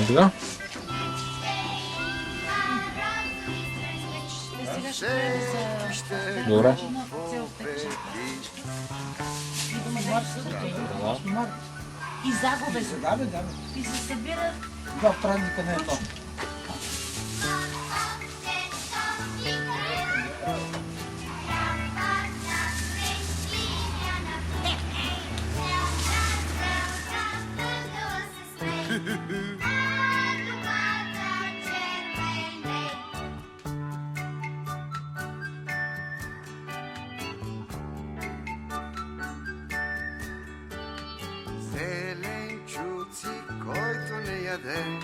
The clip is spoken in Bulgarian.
Така. Добре. И загубе се. И се събират. В празника не е то. Зеленчуци, който не яде,